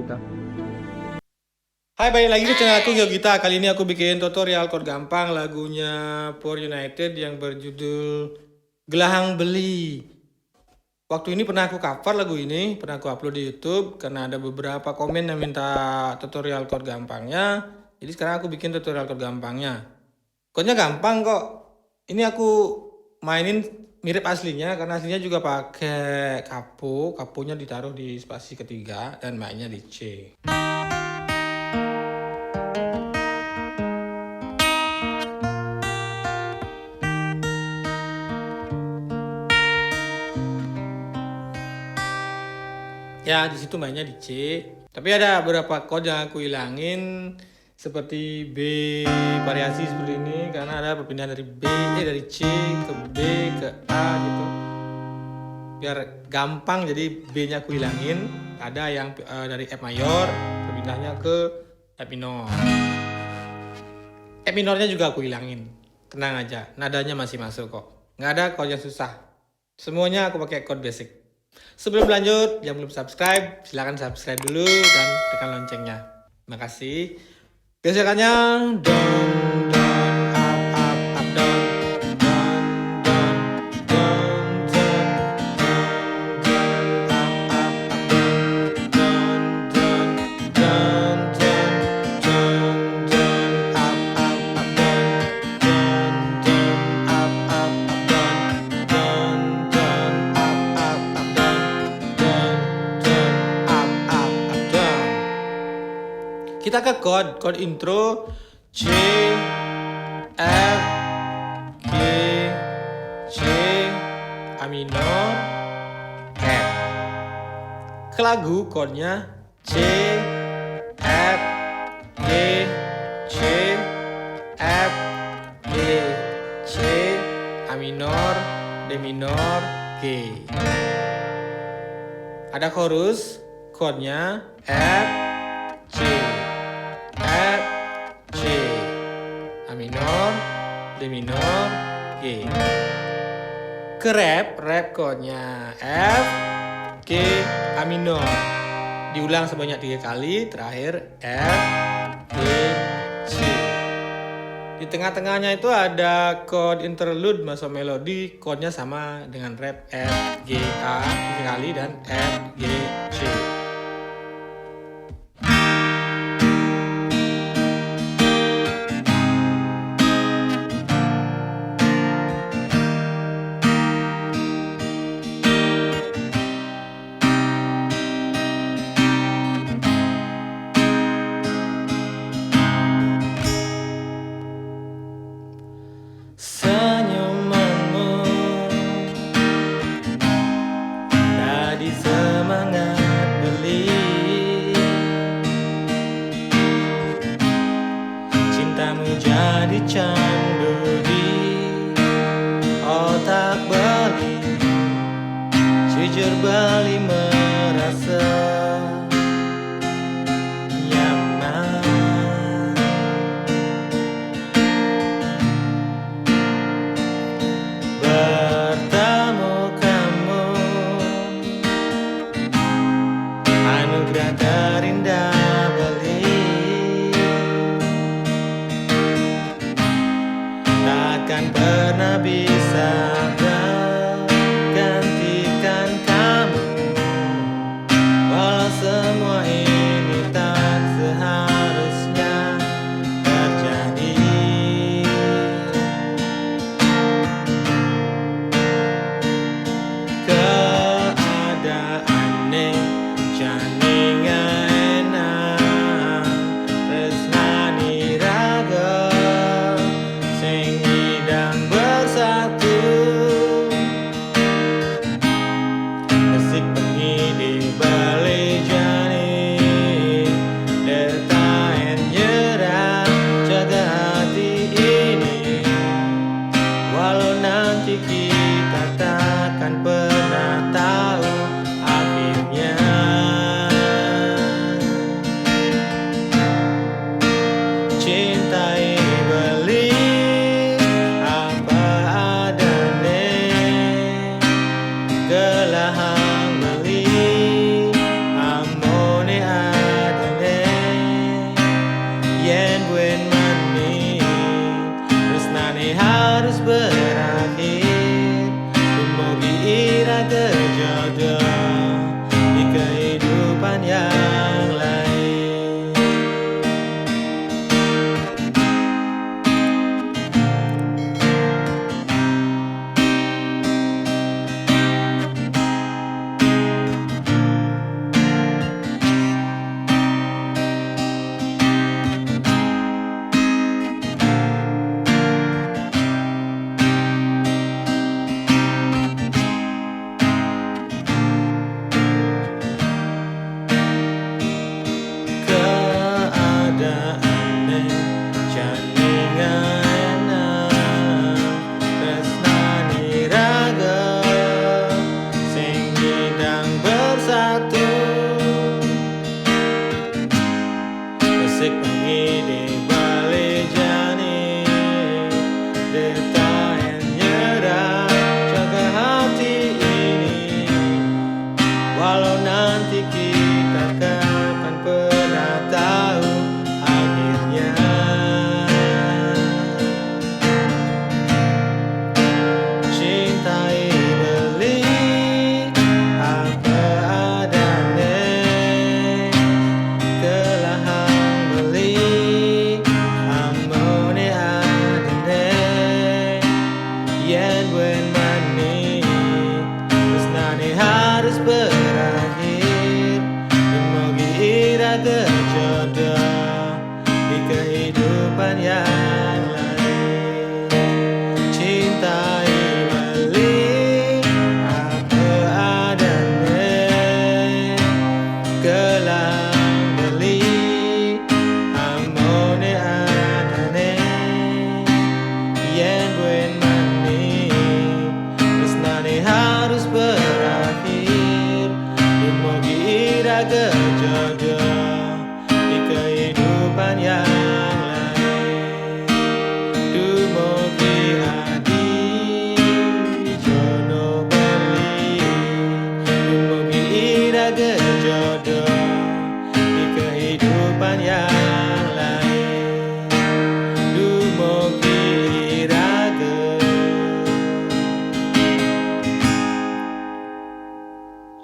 gitu. Hai, balik lagi ke channel aku Geogita. Kali ini aku bikin tutorial chord gampang lagunya For United yang berjudul Gelahang Beli. Waktu ini pernah aku cover lagu ini, pernah aku upload di YouTube karena ada beberapa komen yang minta tutorial chord gampangnya. Jadi sekarang aku bikin tutorial chord gampangnya. Chordnya gampang kok. Ini aku mainin mirip aslinya karena aslinya juga pakai kapo. Kaponya ditaruh di spasi ketiga dan mainnya di C. Ya, di situ mainnya di C. Tapi ada beberapa chord yang aku hilangin seperti B variasi seperti ini karena ada perpindahan dari dari C ke B ke A gitu. Biar gampang jadi B-nya aku hilangin. Ada yang dari F mayor perpindahnya ke F minor. F minornya juga aku hilangin. Tenang aja, nadanya masih masuk kok. Nggak ada chord yang susah. Semuanya aku pakai chord basic. Sebelum lanjut, yang belum subscribe, silahkan subscribe dulu dan tekan loncengnya. Makasih. Gesekannya down, down, up, down, down, down, down, down, down, down, down, down, down, up, down, down, up, down, down, up, down. Kita ke chord intro C, F, G, C, A minor, F. Ke lagu chordnya C, F, G, C, F, G, C, A minor, D minor, G. Ada chorus chordnya F, C, F, C, A minor, D minor, G. Ke rap chordnya F, G, A minor. Diulang sebanyak 3 kali, terakhir F, G, C. Di tengah-tengahnya itu ada chord interlude masuk melodi, chordnya sama dengan rap F, G, A 3 kali dan F, G, C. Senyumanmu tadi semangat beli, cintamu jadi candu di otak Bali. Jujur Bali merasa nyaman. Bertemu kamu anugerah terindah Bali. Takkan pernah bisa gantikan kamu.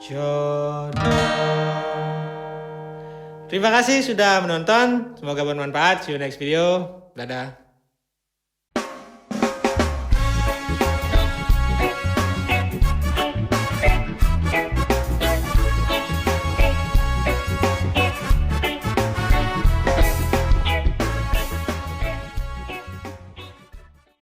jodoh. Terima kasih sudah menonton. Semoga bermanfaat. See you next video. Dadah.